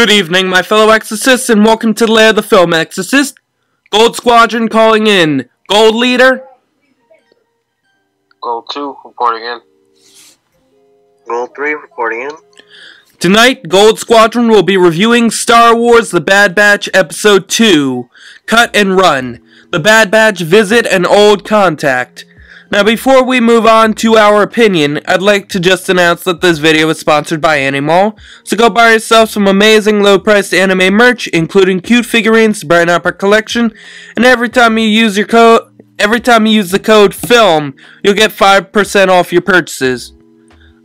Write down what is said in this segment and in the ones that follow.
Good evening, my fellow exorcists, and welcome to the lair of the film exorcist. Gold Squadron calling in. Gold Leader. Gold 2 reporting in. Gold 3 reporting in. Tonight, Gold Squadron will be reviewing Star Wars The Bad Batch Episode 2, Cut and Run. The Bad Batch visit an old contact. Now, before we move on to our opinion, I'd like to just announce that this video is sponsored by Animal, so go buy yourself some amazing low-priced anime merch, including cute figurines to brighten up our collection, and every time you use the code FILM, you'll get 5% off your purchases.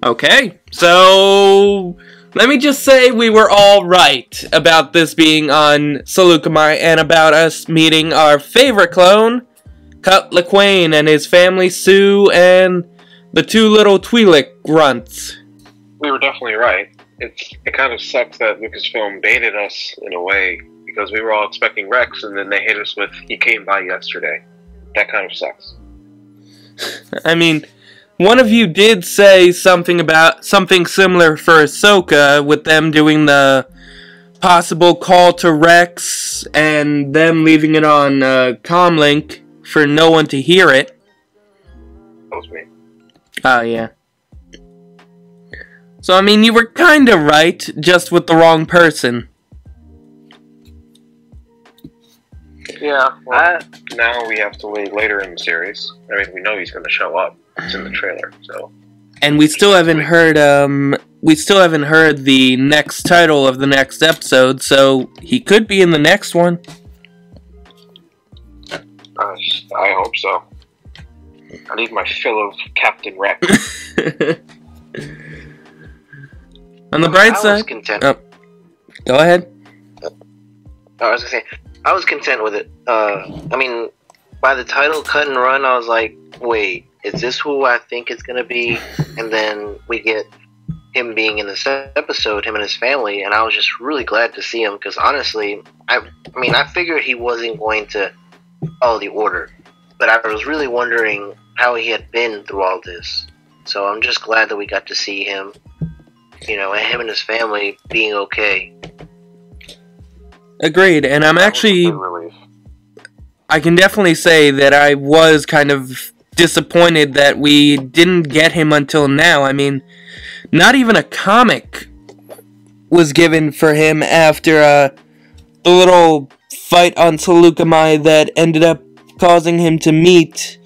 Okay, so let me just say we were all right about this being on Seleucami and about us meeting our favorite clone, Cut Lawquane and his family, Sue, and the two little Twi'lek grunts. We were definitely right. It kind of sucks that Lucasfilm baited us in a way, because we were all expecting Rex, and then they hit us with, he came by yesterday. That kind of sucks. I mean, one of you did say something similar for Ahsoka, with them doing the possible call to Rex, and them leaving it on comlink for no one to hear it. That was me. Oh, yeah. So, I mean, you were kinda right, just with the wrong person. Yeah, well, now we have to wait later in the series. I mean, we know he's gonna show up. It's in the trailer, so. And we still haven't heard, the next title of the next episode, so he could be in the next one. I hope so. I need my fill of Captain Rex. On the bright side... I was content. Oh, go ahead. I was gonna say, I was content with it. I mean, by the title, Cut and Run, I was like, wait, is this who I think it's gonna be? And then we get him being in this episode, him and his family, and I was just really glad to see him, because honestly, I figured he wasn't going to follow the order, but I was really wondering how he had been through all this. So I'm just glad that we got to see him, you know, and him and his family being okay. Agreed, and I'm actually... I can definitely say that I was kind of disappointed that we didn't get him until now. I mean, not even a comic was given for him after the little fight on Seleucami that ended up causing him to meet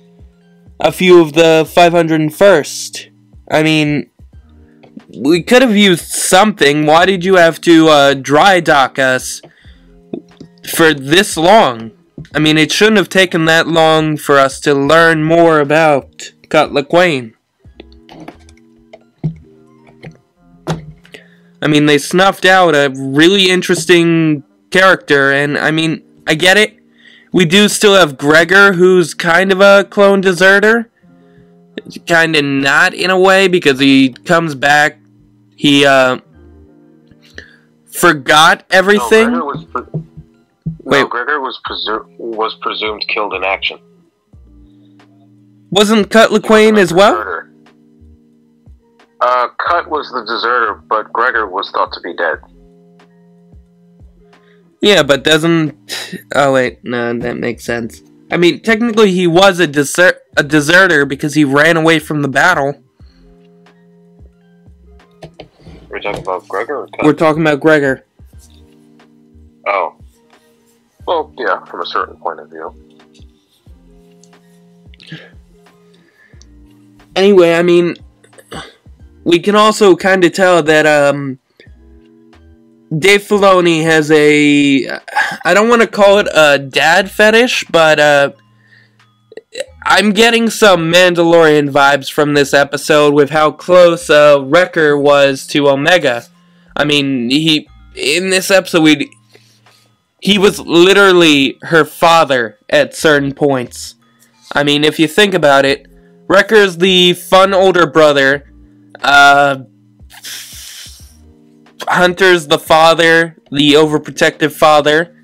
a few of the 501st. I mean, we could have used something. Why did you have to dry dock us for this long? I mean, it shouldn't have taken that long for us to learn more about Cut Lawquane. I mean, they snuffed out a really interesting character, and I mean, I get it. We do still have Gregor, who's kind of a clone deserter. Kind of not, in a way, because he comes back, he forgot everything. Gregor was presumed killed in action. Wasn't Cut Lawquane as well? Cut was the deserter, but Gregor was thought to be dead. Yeah, but doesn't... Oh, wait. No, that makes sense. I mean, technically he was a deserter because he ran away from the battle. We're talking about Gregor or Cut? We're talking about Gregor. Oh. Well, yeah, from a certain point of view. Anyway, I mean... We can also kind of tell that, Dave Filoni has a... I don't want to call it a dad fetish, but, I'm getting some Mandalorian vibes from this episode with how close, Wrecker was to Omega. I mean, in this episode, he was literally her father at certain points. I mean, if you think about it, Wrecker's the fun older brother, Hunter's the father, the overprotective father.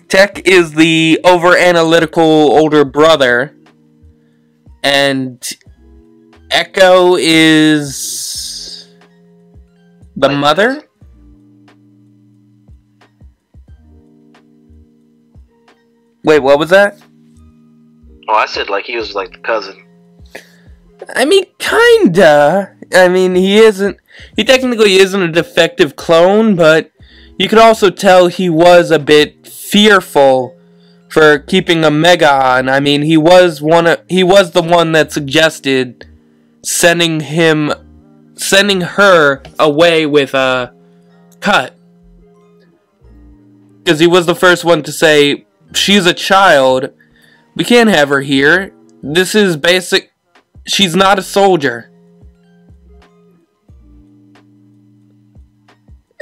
Tech is the over-analytical older brother. And Echo is... The Like, mother? Wait, what was that? Oh, I said like he was like the cousin. I mean, kinda. I mean, he technically isn't a defective clone, but you could also tell he was a bit fearful for keeping Omega on. I mean, he was the one that suggested sending her away with Cut. Because he was the first one to say, she's a child, we can't have her here. This is basic. She's not a soldier.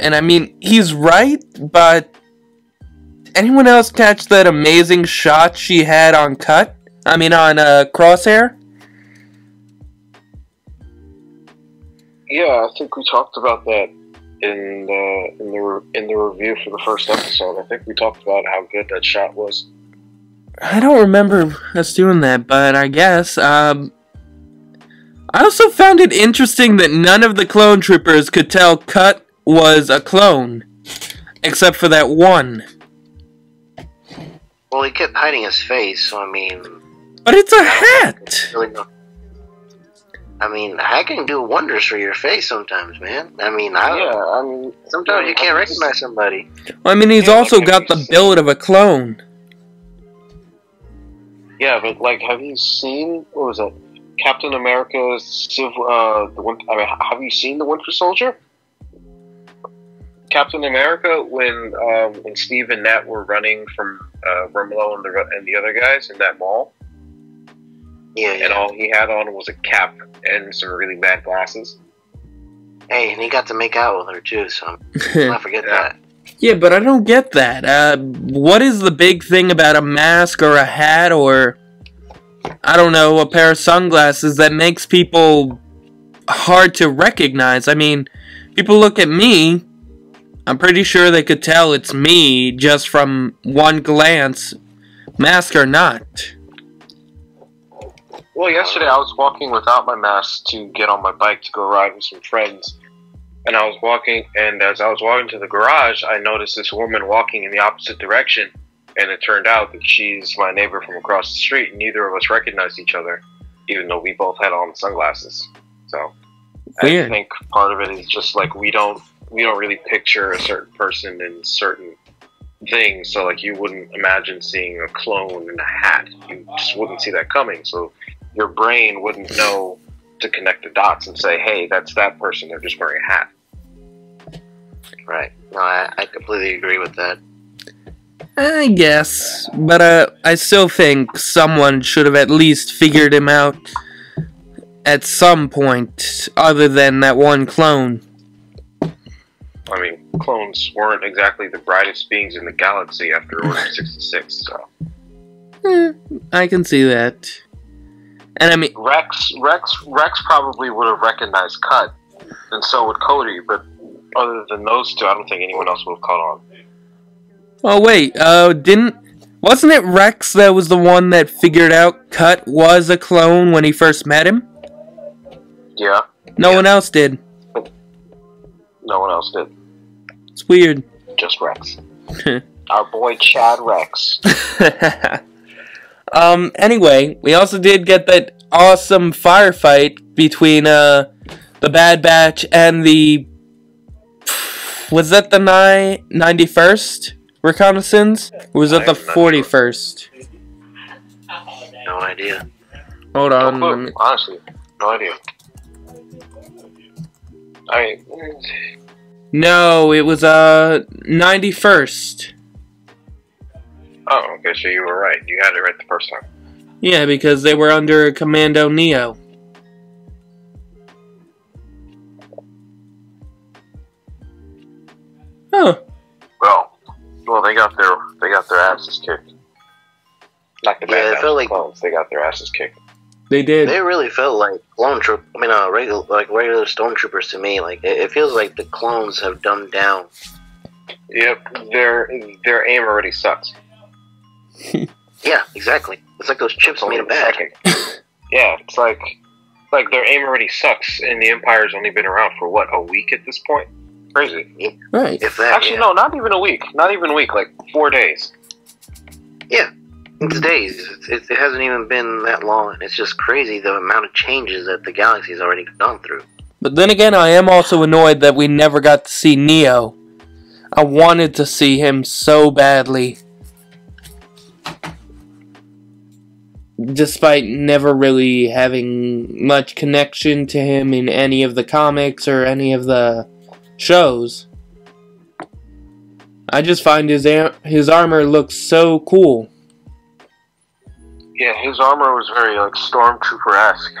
And I mean, he's right, but anyone else catch that amazing shot she had on Cut? I mean, on Crosshair? Yeah, I think we talked about that in the review for the first episode. I think we talked about how good that shot was. I don't remember us doing that, but I guess. I also found it interesting that none of the clone troopers could tell Cut was a clone, except for that one. Well, he kept hiding his face, so I mean. But it's a hat. I mean, a hat can do wonders for your face sometimes, man. I mean, sometimes you can't recognize somebody. Well, I mean, he's also got the build of a clone. Yeah, but like, have you seen what was it? Captain America's have you seen the Winter Soldier? Captain America, when Steve and Nat were running from Romulo and the other guys in that mall. Yeah. And all he had on was a cap and some really bad glasses. Hey, and he got to make out with her too, so let's not forget that. Yeah, but I don't get that. What is the big thing about a mask or a hat or, I don't know, a pair of sunglasses that makes people hard to recognize? I mean, people look at me, I'm pretty sure they could tell it's me just from one glance, mask or not. Well, yesterday I was walking without my mask to get on my bike to go ride with some friends. And I was walking, and as I was walking to the garage, I noticed this woman walking in the opposite direction. And it turned out that she's my neighbor from across the street. Neither of us recognized each other, even though we both had on sunglasses. So Weird. I think part of it is just like we don't really picture a certain person in certain things. So like you wouldn't imagine seeing a clone in a hat. You just wouldn't see that coming. So your brain wouldn't know to connect the dots and say, hey, that's that person. They're just wearing a hat. Right. No, I completely agree with that. I guess, but I still think someone should have at least figured him out at some point, other than that one clone. I mean, clones weren't exactly the brightest beings in the galaxy after Order 66, so... I can see that. And I mean... Rex probably would have recognized Cut, and so would Cody, but other than those two, I don't think anyone else would have caught on. Oh wait, wasn't it Rex that was the one that figured out Cut was a clone when he first met him? Yeah. No one else did. No one else did. It's weird. Just Rex. Our boy Chad Rex. Anyway, we also did get that awesome firefight between, the Bad Batch and the... Was that the 91st reconnaissance? Or was that the 41st? No idea. Hold on. No clue. Honestly, no idea. No, it was, 91st. Oh, okay, so you were right. You had it right the first time. Yeah, because they were under Commando Neo. Huh. Well, they got their asses kicked. Not the Bad Batch like clones. They got their asses kicked. They did. They really felt like regular stormtroopers to me. Like it feels like the clones have dumbed down. Yep, their aim already sucks. Yeah, exactly. It's like those chips made of bad. Yeah, it's like their aim already sucks, and the Empire's only been around for what, a week at this point? Crazy. Right. If that, Actually, no, not even a week. Not even a week. Like 4 days. Yeah, it's days. It hasn't even been that long. It's just crazy the amount of changes that the galaxy's already gone through. But then again, I am also annoyed that we never got to see Neo. I wanted to see him so badly. Despite never really having much connection to him in any of the comics or any of the shows. I just find his armor looks so cool. Yeah, his armor was very like Stormtrooper-esque.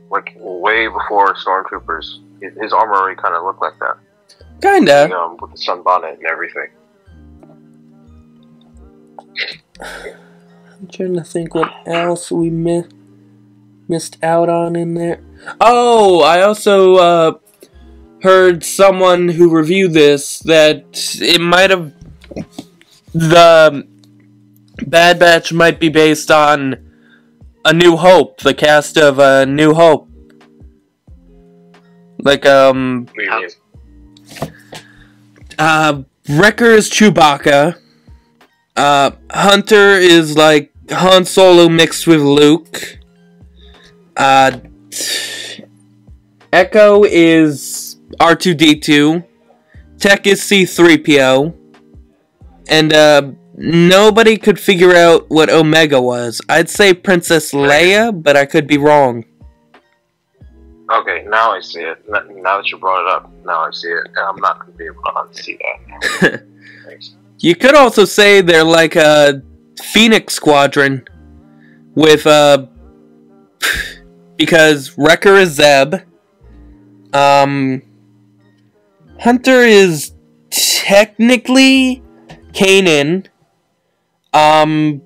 Like way before Stormtroopers. His armor already kind of looked like that. Kinda. With the sunbonnet and everything. I'm trying to think what else we missed out on in there. Oh, I also heard someone who reviewed this that it might have... The Bad Batch might be based on A New Hope, the cast of A New Hope. Like, Wrecker is Chewbacca. Hunter is like Han Solo mixed with Luke. Echo is R2-D2. Tech is C-3PO. And nobody could figure out what Omega was. I'd say Princess Leia, but I could be wrong. Okay, now I see it. Now that you brought it up, now I see it. And I'm not going to be able to unsee that. Thanks. You could also say they're like a Phoenix Squadron with, because Wrecker is Zeb. Hunter is technically Kanan. Trying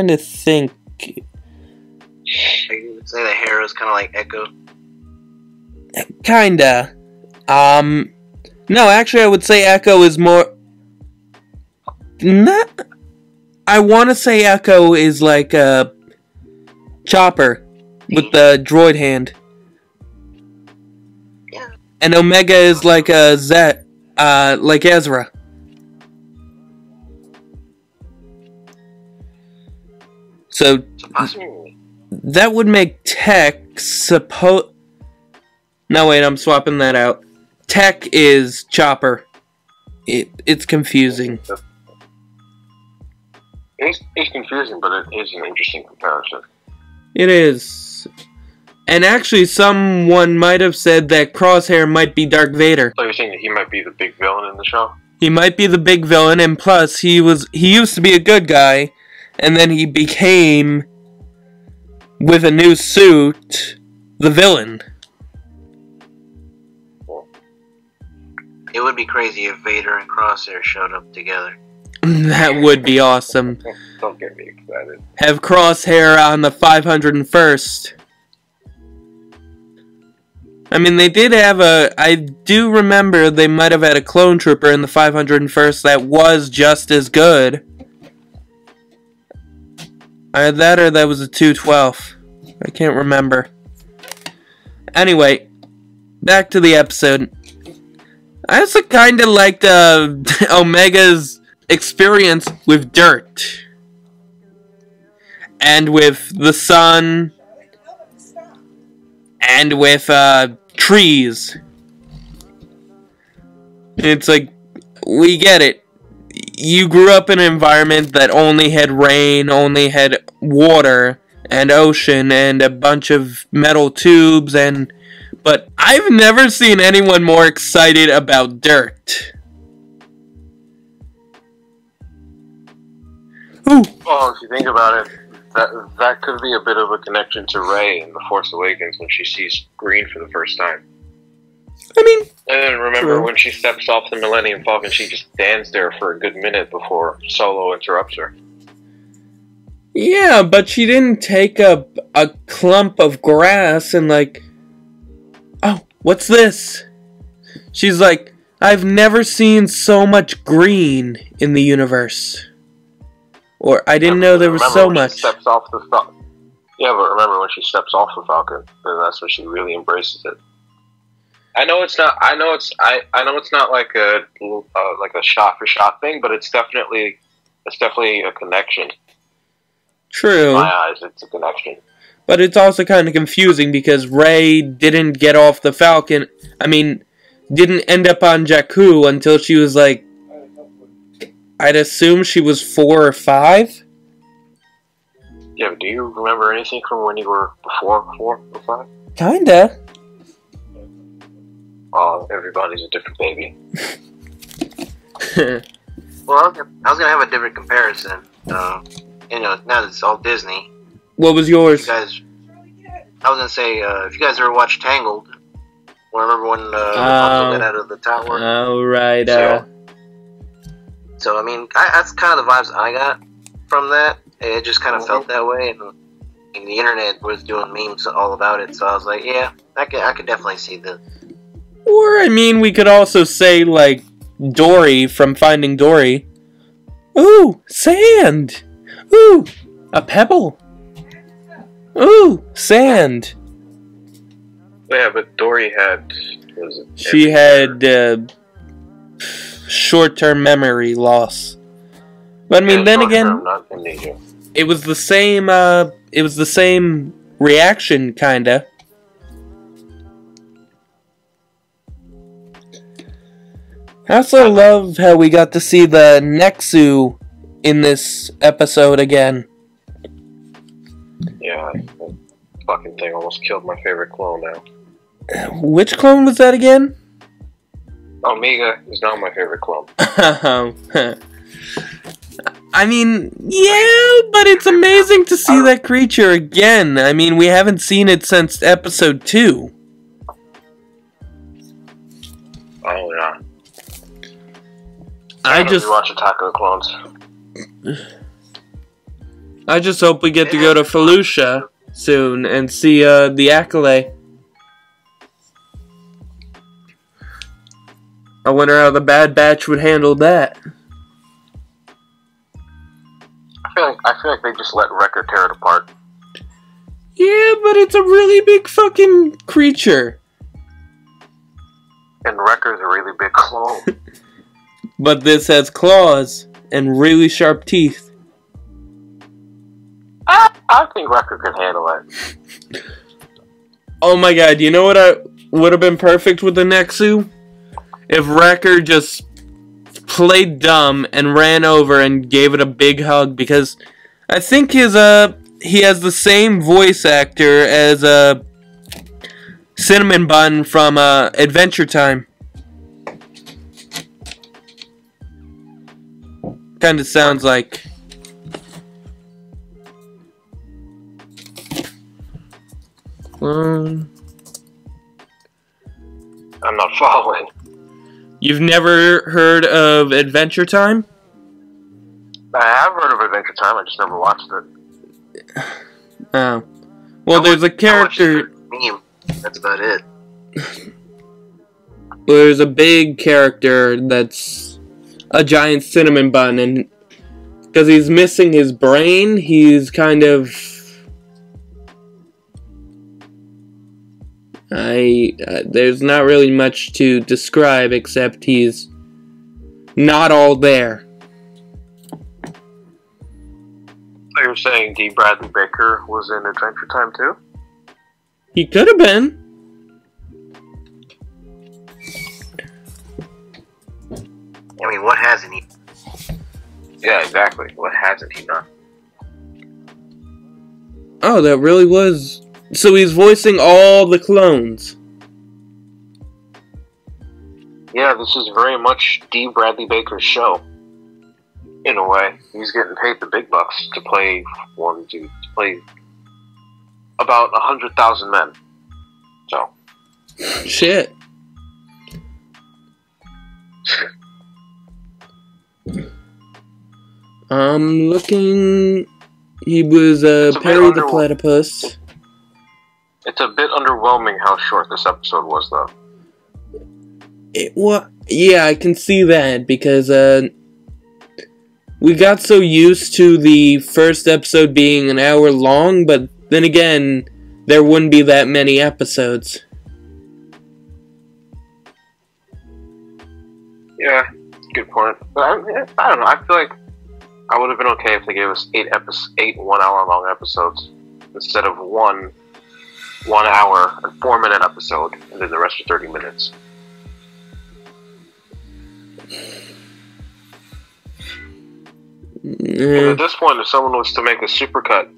to think. You would say that Hera's kind of like Echo. Kinda. No, actually, I would say Echo is more... Not... I want to say Echo is like a Chopper with the droid hand. Yeah. And Omega is like a Zet, like Ezra. So that would make Tech No, wait, I'm swapping that out. Tech is Chopper. It's confusing. It's confusing, but it is an interesting comparison. It is. And actually, someone might have said that Crosshair might be Darth Vader. So you're saying that he might be the big villain in the show? He might be the big villain, and plus, he used to be a good guy, and then he became, with a new suit, the villain. It would be crazy if Vader and Crosshair showed up together. That would be awesome. Don't get me excited. Have Crosshair on the 501st. I mean, they did have I do remember they might have had a clone trooper in the 501st that was just as good. Either that or that was a 212. I can't remember. Anyway, back to the episode. I also kind of liked Omega's experience with dirt. And with the sun. And with trees. It's like, we get it. You grew up in an environment that only had rain, only had water, and ocean, and a bunch of metal tubes, but I've never seen anyone more excited about dirt. Ooh. Well, if you think about it, that could be a bit of a connection to Rey in The Force Awakens when she sees green for the first time. I mean... And then remember when she steps off the Millennium Falcon, she just stands there for a good minute before Solo interrupts her. Yeah, but she didn't take a clump of grass and like... Oh, what's this? She's like, I've never seen so much green in the universe. Or, I didn't know there was so much. Steps off the Falcon. Yeah, but remember when she steps off the Falcon, then that's when she really embraces it. I know it's not. I know it's not like a shot for shot thing, but it's definitely a connection. True. In my eyes, it's a connection. But it's also kind of confusing because Rey didn't get off the Falcon. I mean, didn't end up on Jakku until she was like, I'd assume she was 4 or 5. Yeah, but do you remember anything from when you were before 4 or 5? Kinda. Oh, everybody's a different baby. Well, I was gonna have a different comparison. Now that it's all Disney. What was yours? I was gonna say, if you guys ever watched Tangled, where everyone got out of the tower. Oh, right. So I mean, that's kind of the vibes I got from that. It just kind of felt that way, and the internet was doing memes all about it. So I was like, yeah, I could definitely see this. Or, I mean, we could also say, like, Dory from Finding Dory. Ooh, sand! Ooh, a pebble! Ooh, sand! Yeah, but Dory had... She had short-term memory loss. But I mean, then again, it was the same reaction, kinda. I also love how we got to see the Nexu in this episode again. Yeah, that fucking thing almost killed my favorite clone now. Which clone was that again? Omega is not my favorite clone. I mean, yeah, but it's amazing to see that creature again. I mean, we haven't seen it since episode 2. Oh, yeah. I just watch Attack of the Clones. I just hope we get to go to Felucia soon and see the Acolyte. I wonder how the Bad Batch would handle that. I feel like they just let Wrecker tear it apart. Yeah, but it's a really big fucking creature. And Wrecker's a really big clone. But this has claws and really sharp teeth. I think Wrecker could handle it. Oh my god, you know what would have been perfect with the Nexu? If Wrecker just played dumb and ran over and gave it a big hug, because I think he has the same voice actor as Cinnamon Bun from Adventure Time. Kinda sounds like. I'm not following. You've never heard of Adventure Time? I have heard of Adventure Time, I just never watched it. Oh. Well, there's a character... Meme. That's about it. There's a big character that's a giant cinnamon bun, and because he's missing his brain, he's kind of... there's not really much to describe except he's not all there. So you're saying D. Bradley Baker was in Adventure Time too? He could have been. I mean, what hasn't he? Yeah, exactly. What hasn't he done? Oh, that really was... So he's voicing all the clones. Yeah, this is very much D. Bradley Baker's show. In a way, he's getting paid the big bucks to play about 100,000 men. So, shit. I'm looking. He was Perry the Platypus. It's a bit underwhelming how short this episode was, though. Yeah, I can see that, because we got so used to the first episode being an hour long, but then again, there wouldn't be that many episodes. Yeah, good point. But I don't know. I feel like I would have been okay if they gave us 8 1-hour-long episodes instead of one 1 hour and 4-minute episode, and then the rest are 30 minutes. At this point, if someone was to make a supercut,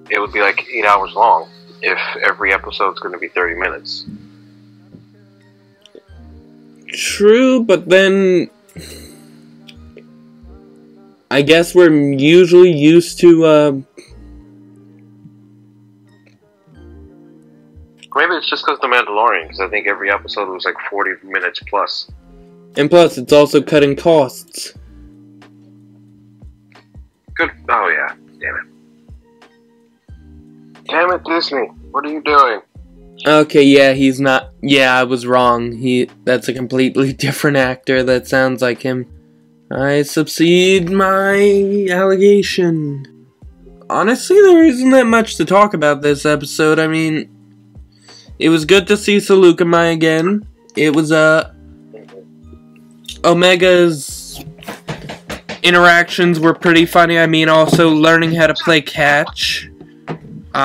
it would be like 8 hours long. If every episode's going to be 30 minutes. True, but then I guess we're usually used to maybe it's just because The Mandalorian, because I think every episode was like 40 minutes plus. And plus, it's also cutting costs. Good. Oh yeah. Damn it. Damn it, Disney. What are you doing? Okay, yeah, he's not. Yeah, I was wrong. That's a completely different actor that sounds like him. I subside my allegation. Honestly, there isn't that much to talk about this episode. I mean, it was good to see Salukami again. It was, Omega's interactions were pretty funny. I mean, also learning how to play catch. He's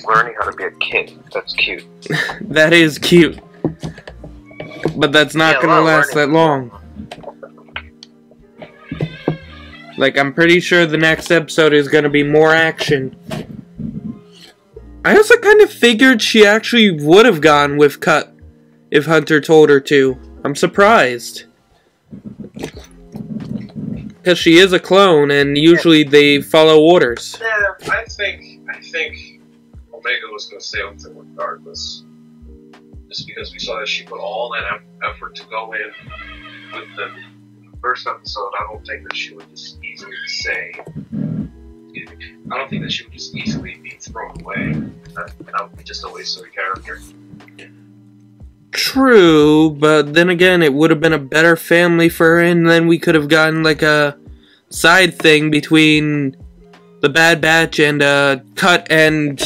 learning how to be a kid. That's cute. That is cute. But that's not gonna last that long. Like, I'm pretty sure the next episode is gonna be more action. I also kind of figured she actually would have gone with Cut if Hunter told her to. I'm surprised. Because she is a clone, and usually they follow orders. Yeah, I think Omega was going to stay with them regardless. Just because we saw that she put all that effort to go in with them in the first episode, I don't think that she would just easily say. I don't think that she would just easily be thrown away. That would be just a waste of a character. True, but then again, it would have been a better family for her, and then we could have gotten like a side thing between the Bad Batch and Cut and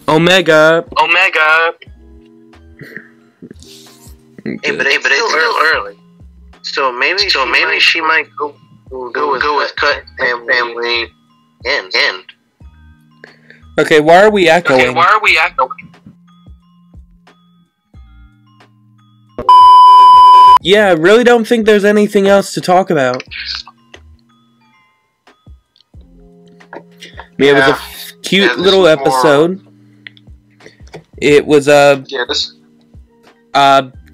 Omega. Hey, but it's still early. So maybe she might go with Cut and family end. Okay, why are we echoing? Yeah, I really don't think there's anything else to talk about. I mean, it was a cute little episode. It was a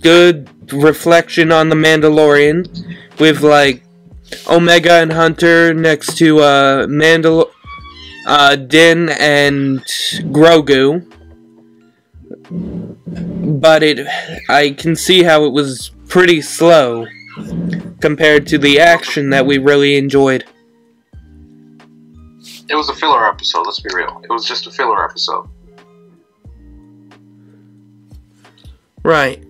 good reflection on the Mandalorian, with like Omega and Hunter next to Din and Grogu. But I can see how it was pretty slow compared to the action that we really enjoyed. It was a filler episode, let's be real. It was just a filler episode. Right.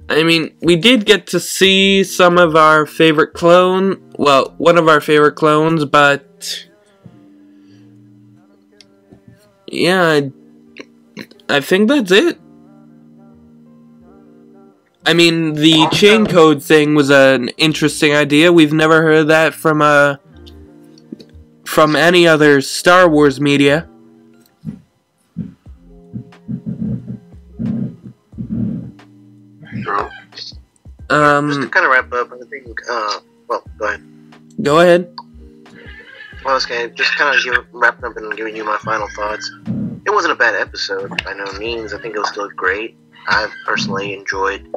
I mean, we did get to see some of our favorite clone, well, one of our favorite clones, but yeah, I think that's it. I mean, the chain code thing was an interesting idea. We've never heard that from any other Star Wars media. True. Just to kind of wrap up, I think, well, go ahead. Go ahead. Well, okay, just kind of wrapping up and giving you my final thoughts. It wasn't a bad episode, by no means. I think it was still great. I personally enjoyed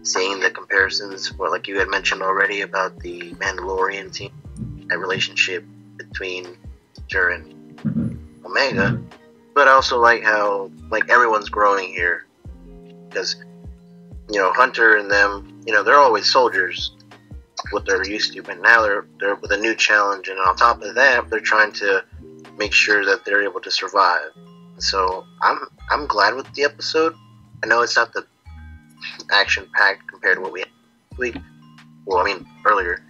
seeing the comparisons, well, like you had mentioned already about the Mandalorian team, that relationship between Hunter and Omega. But I also like how, like, everyone's growing here. Because, you know, Hunter and them, you know, they're always soldiers, what they're used to, but now they're with a new challenge, and on top of that, they're trying to make sure that they're able to survive. So I'm glad with the episode. I know it's not the action-packed compared to what we had this week. Well, I mean, earlier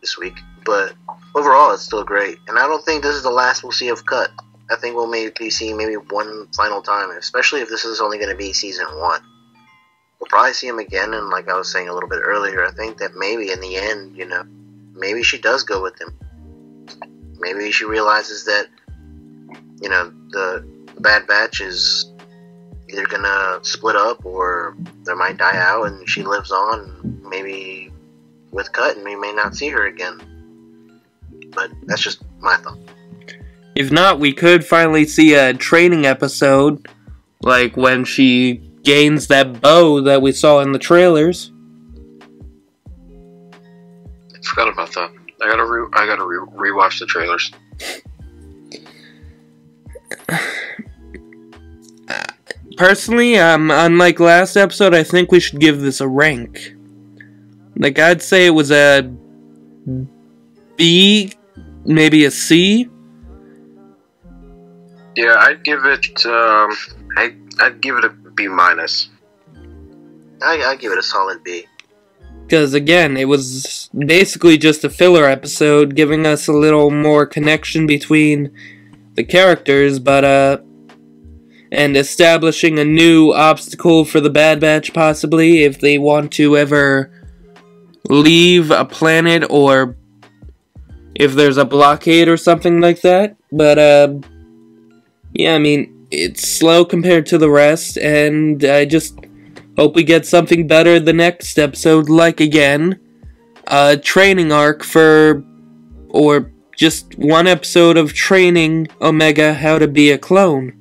this week. But overall, it's still great. And I don't think this is the last we'll see of Cut. I think we'll maybe see one final time, especially if this is only going to be season 1. We'll probably see him again, and like I was saying a little bit earlier, I think that maybe in the end, you know, maybe she does go with him. Maybe she realizes that, you know, the Bad Batch is either gonna split up or they might die out, and she lives on, maybe with Cut, and we may not see her again. But that's just my thought. If not, we could finally see a training episode, like when she gains that bow that we saw in the trailers. I forgot about that. I gotta rewatch the trailers. Personally, unlike last episode, I think we should give this a rank. Like, I'd say it was a B, maybe a C. Yeah, I'd give it. I'd give it a B minus. I give it a solid B. Because again, it was basically just a filler episode, giving us a little more connection between the characters, but and establishing a new obstacle for the Bad Batch, possibly, if they want to ever leave a planet, or if there's a blockade or something like that. But yeah, I mean, it's slow compared to the rest, and I just hope we get something better the next episode, like, again, a training arc for, or just one episode of training Omega how to be a clone.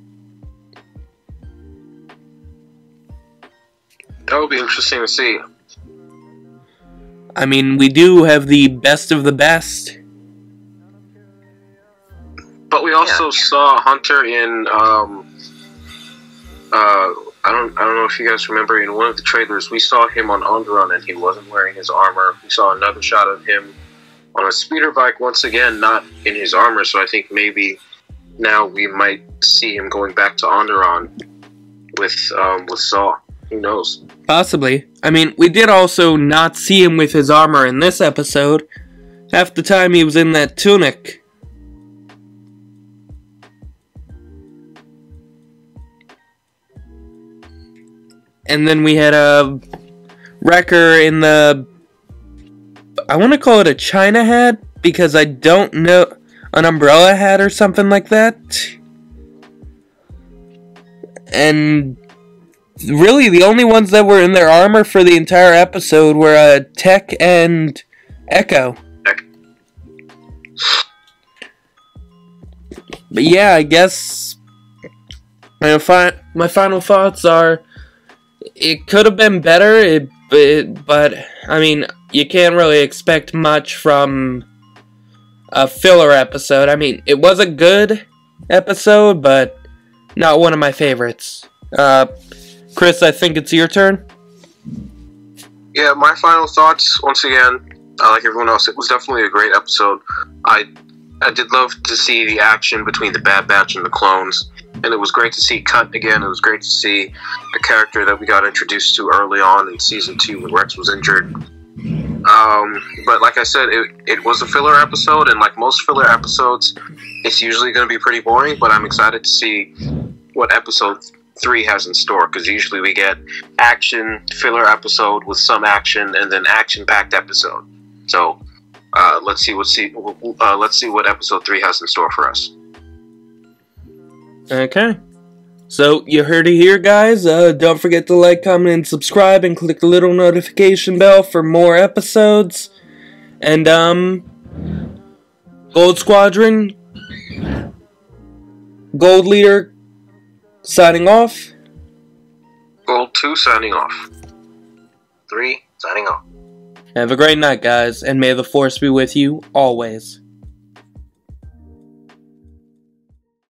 That would be interesting to see. I mean, we do have the best of the best. But we also saw Hunter in I don't know if you guys remember, in one of the trailers we saw him on Onderon and he wasn't wearing his armor. We saw another shot of him on a speeder bike, once again not in his armor, so I think maybe now we might see him going back to Onderon with Saw. Who knows? Possibly. I mean, we did also not see him with his armor in this episode. Half the time he was in that tunic. And then we had a Wrecker in the, I want to call it a China hat, because I don't know, an umbrella hat or something like that. And really, the only ones that were in their armor for the entire episode were Tech and Echo. But yeah, I guess my final thoughts are, it could have been better, but I mean, you can't really expect much from a filler episode. I mean, it was a good episode, but not one of my favorites. Chris, I think it's your turn. Yeah, my final thoughts, once again, like everyone else, it was definitely a great episode. I did love to see the action between the Bad Batch and the clones, and it was great to see Cut again. It was great to see a character that we got introduced to early on in Season 2 when Rex was injured. But like I said, it was a filler episode, and like most filler episodes, it's usually going to be pretty boring, but I'm excited to see what Episode 3 has in store, because usually we get action, filler episode with some action, and then action-packed episode. So let's see what Episode 3 has in store for us. Okay. So, you heard it here, guys. Don't forget to like, comment, and subscribe, and click the little notification bell for more episodes. And, Gold Squadron, Gold Leader, signing off. Gold 2 signing off. 3 signing off. Have a great night, guys, and may the Force be with you always.